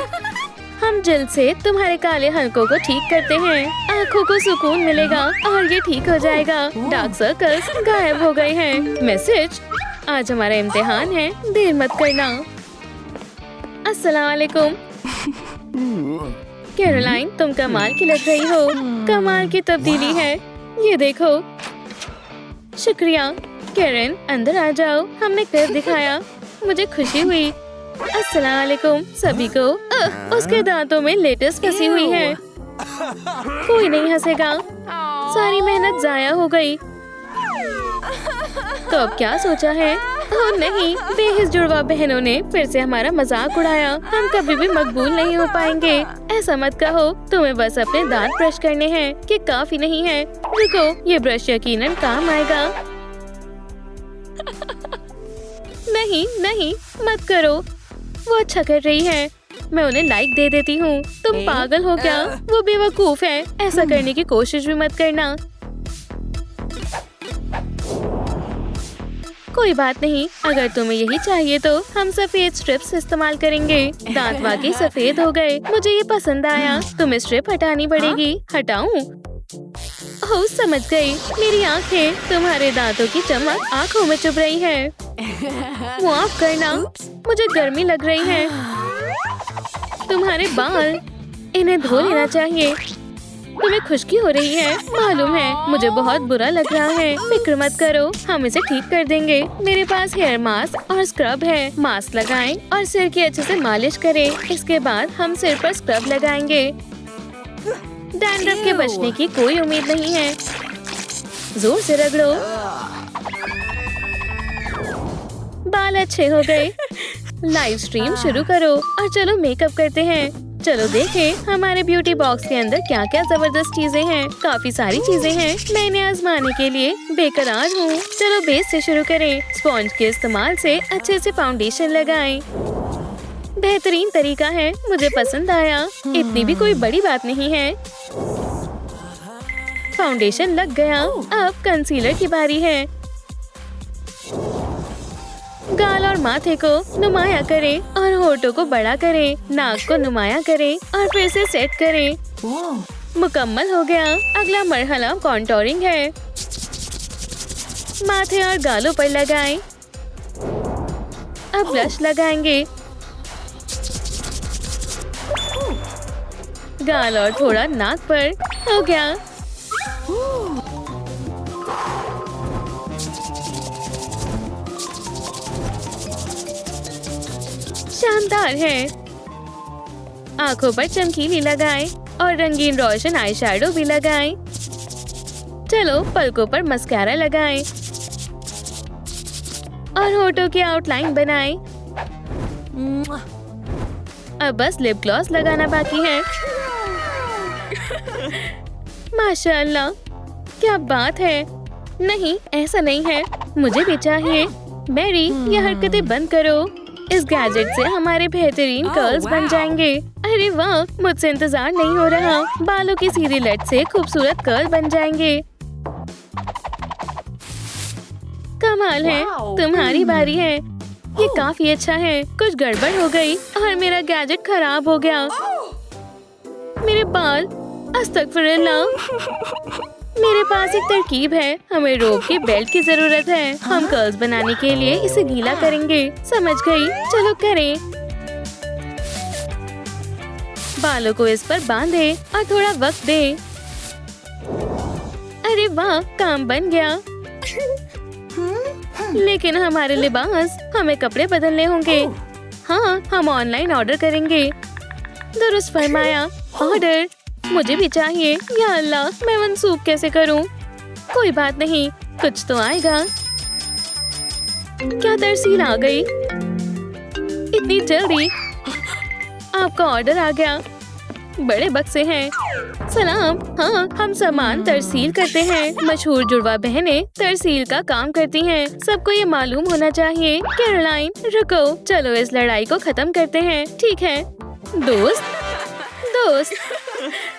हम जल्द से तुम्हारे काले हलकों को ठीक करते हैं। आँखों को सुकून मिलेगा और ये ठीक हो जाएगा। डार्क सर्कल्स गायब हो गए हैं। मैसेज, आज हमारा इम्तिहान है, देर मत करना। अस्सलाम वालेकुम। कैरोलाइन, तुम कमाल की लग रही हो। कमाल की तब्दीली है, ये देखो। शुक्रिया। कैरन, अंदर आ जाओ, हमने कर दिखाया, मुझे खुशी हुई। अस्सलाम वालेकुम सभी को। उसके दांतों में लेटेस फंसी हुई है। कोई नहीं हंसेगा, सारी मेहनत जाया हो गई। तो अब क्या सोचा है? ओह नहीं, बेहिस जुड़वा बहनों ने फिर से हमारा मजाक उड़ाया। हम कभी भी मकबूल नहीं हो पाएंगे। ऐसा मत कहो, तुम्हें बस अपने दांत ब्रश करने हैं कि काफी नहीं है। रुको, ये ब्रश यकीनन काम आएगा। नहीं नहीं, मत करो, वो अच्छा कर रही है। मैं उन्हें लाइक दे देती हूँ। तुम पागल हो क्या? वो बेवकूफ है, ऐसा करने की कोशिश भी मत करना। कोई बात नहीं, अगर तुम्हें यही चाहिए तो हम सफेद स्ट्रिप्स इस्तेमाल करेंगे। दांत वाकई सफेद हो गए, मुझे ये पसंद आया। तुम्हें स्ट्रिप हटानी पड़ेगी। हटाऊं? ओह, समझ गई। मेरी आंखें, तुम्हारे दांतों की चमक आंखों में चुभ रही है। माफ करना, मुझे गर्मी लग रही है। तुम्हारे बाल, इन्हें धो लेना चाहिए। तुम्हें खुश्की हो रही है, मालूम है। मुझे बहुत बुरा लग रहा है। फिक्र मत करो, हम इसे ठीक कर देंगे। मेरे पास हेयर मास्क और स्क्रब है। मास्क लगाएं और सिर की अच्छे से मालिश करें। इसके बाद हम सिर पर स्क्रब लगाएंगे। डैंड्रफ के बचने की कोई उम्मीद नहीं है। जोर से रगड़ो। बाल अच्छे हो गए। लाइव स्ट्रीम शुरू करो और चलो मेकअप करते हैं। चलो देखें हमारे ब्यूटी बॉक्स के अंदर क्या क्या जबरदस्त चीजें हैं। काफी सारी चीजें हैं, मैं इन्हें आजमाने के लिए बेकरार हूँ। चलो बेस से शुरू करें। स्पॉन्ज के इस्तेमाल से अच्छे से फाउंडेशन लगाएं। बेहतरीन तरीका है, मुझे पसंद आया। इतनी भी कोई बड़ी बात नहीं है। फाउंडेशन लग गया, अब कंसीलर की बारी है। गाल और माथे को नुमाया करें और होठों को बड़ा करें। नाक को नुमाया करें और फिर से सेट करें। मुकम्मल हो गया। अगला मरहला कॉन्टोरिंग है। माथे और गालों पर लगाएं। अब ब्लश लगाएंगे। गाल और थोड़ा नाक पर। हो गया। शानदार है। आंखों पर चमकीली लगाएं और रंगीन रोशन आई शैडो भी लगाएं। चलो पलकों पर मस्कारा लगाएं और होठों की आउटलाइन बनाएं। अब बस लिप ग्लॉस लगाना बाकी है। माशाअल्लाह, क्या बात है। नहीं, ऐसा नहीं है, मुझे भी चाहिए। मैरी, ये हरकतें बंद करो। इस गैजेट से हमारे बेहतरीन कर्ल्स बन जाएंगे। अरे वाह, मुझसे इंतजार नहीं हो रहा। बालों की सीधी लट से खूबसूरत कर्ल बन जाएंगे। कमाल है, तुम्हारी बारी है। ये काफी अच्छा है। कुछ गड़बड़ हो गई और मेरा गैजेट खराब हो गया। मेरे बाल, अस्तगफिरुल्लाह। मेरे पास एक तरकीब है। हमें रोप की बेल्ट की जरूरत है। हम कर्ल्स बनाने के लिए इसे गीला करेंगे। समझ गई, चलो करें। बालों को इस पर बांधे और थोड़ा वक्त दे। अरे वाह, काम बन गया। लेकिन हमारे लिबास, हमें कपड़े बदलने होंगे। हाँ, हम ऑनलाइन ऑर्डर करेंगे। दुरुस्त फरमाया, ऑर्डर मुझे भी चाहिए। या अल्लाह, मैं मंसूब कैसे करूं? कोई बात नहीं, कुछ तो आएगा। क्या तरसील आ गई इतनी जल्दी? आपका ऑर्डर आ गया। बड़े बक्से हैं। सलाम। हाँ, हम सामान तरसील करते हैं। मशहूर जुड़वा बहनें तरसील का काम करती हैं। सबको ये मालूम होना चाहिए। कैरोलाइन, रुको, चलो इस लड़ाई को खत्म करते हैं। ठीक है दोस्त।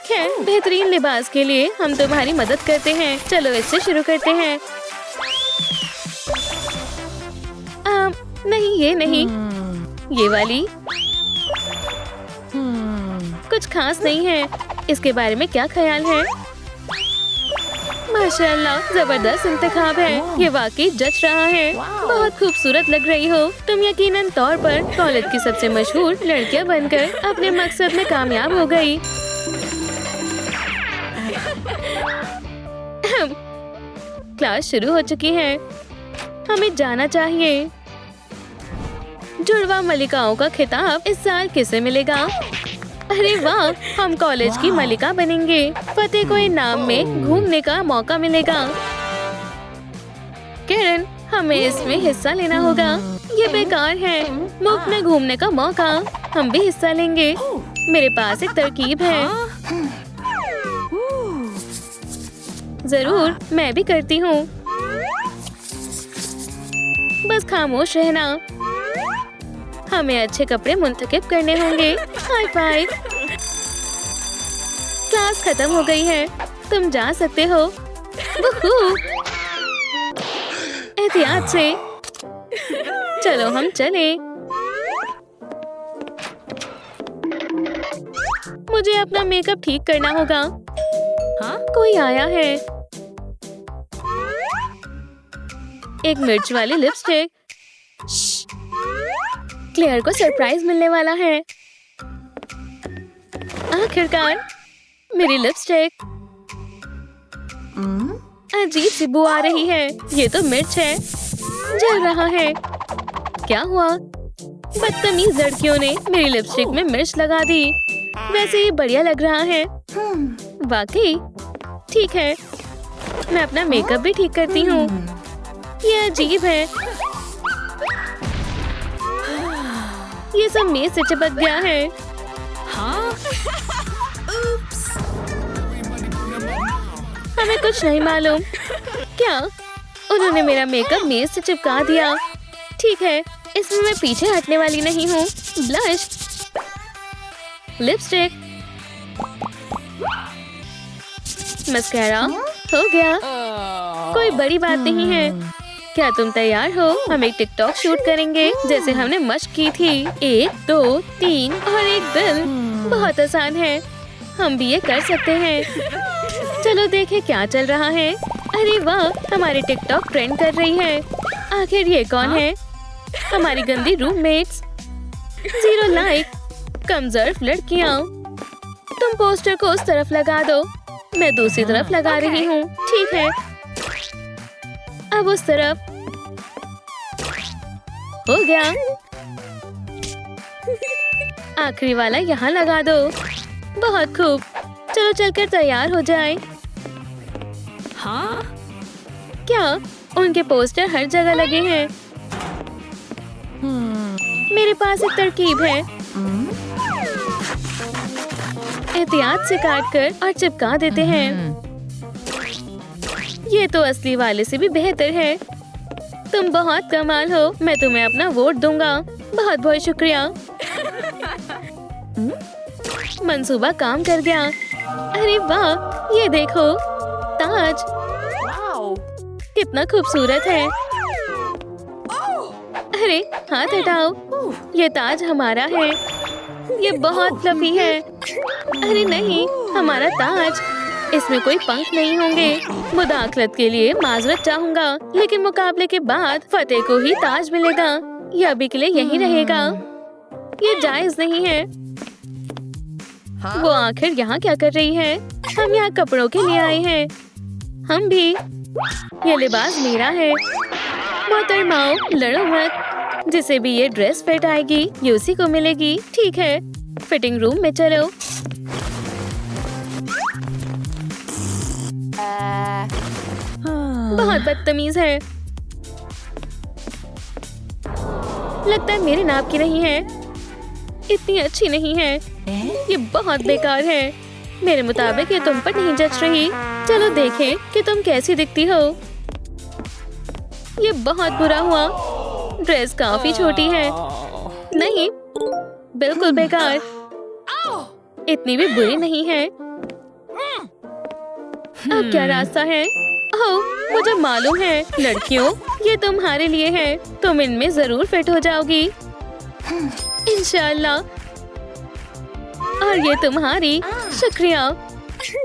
खैर, बेहतरीन लिबास के लिए हम तुम्हारी मदद करते हैं। चलो इससे शुरू करते हैं। नहीं, ये नहीं, ये वाली। कुछ खास नहीं है। इसके बारे में क्या ख्याल है? माशाल्लाह, जबरदस्त इंतखाब है। ये वाकई जच रहा है। बहुत खूबसूरत लग रही हो। तुम यकीनन तौर पर कॉलेज की सबसे मशहूर लड़कियां बनकर अपने मकसद में कामयाब हो गई। क्लास शुरू हो चुकी है। हमें जाना चाहिए। जुड़वा मलिकाओं का खिताब इस साल किसे मिलेगा? अरे वाह, हम कॉलेज की मलिका बनेंगे। फतेह को इनाम में घूमने का मौका मिलेगा। किरण, हमें इसमें हिस्सा लेना होगा। ये बेकार है। मुफ्त में घूमने का मौका। हम भी हिस्सा लेंगे। मेरे पास एक तरकीब है। जरूर, मैं भी करती हूँ। बस खामोश रहना। हमें अच्छे कपड़े मुंतखब करने होंगे। High five. क्लास खत्म हो गई है। तुम जा सकते हो। एहतियात से। चलो हम चले। मुझे अपना मेकअप ठीक करना होगा। हाँ, कोई आया है। एक मिर्च वाली लिपस्टिक। क्लेयर को सरप्राइज मिलने वाला है। आखिरकार मेरी लिपस्टिक। अजीब सी बू आ रही है। ये तो मिर्च है। जल रहा है। क्या हुआ? बदतमीज लड़कियों ने मेरी लिपस्टिक में मिर्च लगा दी। वैसे ये बढ़िया लग रहा है। वाकई ठीक है। मैं अपना मेकअप भी ठीक करती हूँ। ये अजीब है। ये सब मेज से चिपक गया है। हाँ? हमें कुछ नहीं मालूम। क्या? उन्होंने मेरा मेकअप मेज से चिपका दिया। ठीक है, इसमें मैं पीछे हटने वाली नहीं हूँ। ब्लश, लिपस्टिक, मस्कारा हो गया। कोई बड़ी बात नहीं है। क्या तुम तैयार हो? हम एक टिकटॉक शूट करेंगे जैसे हमने मश्क की थी। 1 2 3 और एक दिल। बहुत आसान है। हम भी ये कर सकते हैं। चलो देखें क्या चल रहा है। अरे वाह, हमारी टिकटॉक ट्रेंड कर रही है। आखिर ये कौन है? हमारी गंदी रूममेट्स। 0 लाइक। कमजोर लड़कियाँ। तुम पोस्टर को उस तरफ लगा दो। मैं दूसरी तरफ लगा रही हूँ। ठीक है, अब उस तरफ। हो गया। आखिरी वाला यहाँ लगा दो। बहुत खूब। चलो चलकर तैयार हो जाए। हाँ? क्या? उनके पोस्टर हर जगह लगे हैं। मेरे पास एक तरकीब है। एहतियात से काटकर और चिपका देते हैं। ये तो असली वाले से भी बेहतर है। तुम बहुत कमाल हो। मैं तुम्हें अपना वोट दूंगा। बहुत बहुत शुक्रिया। मंसूबा काम कर गया। अरे वाह, ये देखो ताज। कितना खूबसूरत है। अरे हाथ हटाओ। ये ताज हमारा है। ये बहुत फ्लफी है। अरे नहीं, हमारा ताज। इसमें कोई पंख नहीं होंगे। मुदाखलत के लिए माजरत चाहूंगा, लेकिन मुकाबले के बाद फतेह को ही ताज मिलेगा। यह अभी के लिए यही रहेगा। ये जायज नहीं है। वो आखिर यहाँ क्या कर रही है? हम यहाँ कपड़ों के लिए आए हैं। हम भी। ये लिबास मेरा है। मोहतरमाओ, लड़ो मत। जिसे भी ये ड्रेस फिट आएगी ये उसी को मिलेगी। ठीक है, फिटिंग रूम में चलो। बहुत बदतमीज है। लगता है मेरे नाप की नहीं है। इतनी अच्छी नहीं है। ये बहुत बेकार है। मेरे मुताबिक ये तुम पर नहीं जच रही। चलो देखें कि तुम कैसी दिखती हो। ये बहुत बुरा हुआ। ड्रेस काफी छोटी है। नहीं, बिल्कुल बेकार। इतनी भी बुरी नहीं है। अब क्या रास्ता है? ओह, मुझे मालूम है। लड़कियों, ये तुम्हारे लिए है। तुम इनमें जरूर फिट हो जाओगी। इंशाल्लाह। और ये तुम्हारी। शुक्रिया।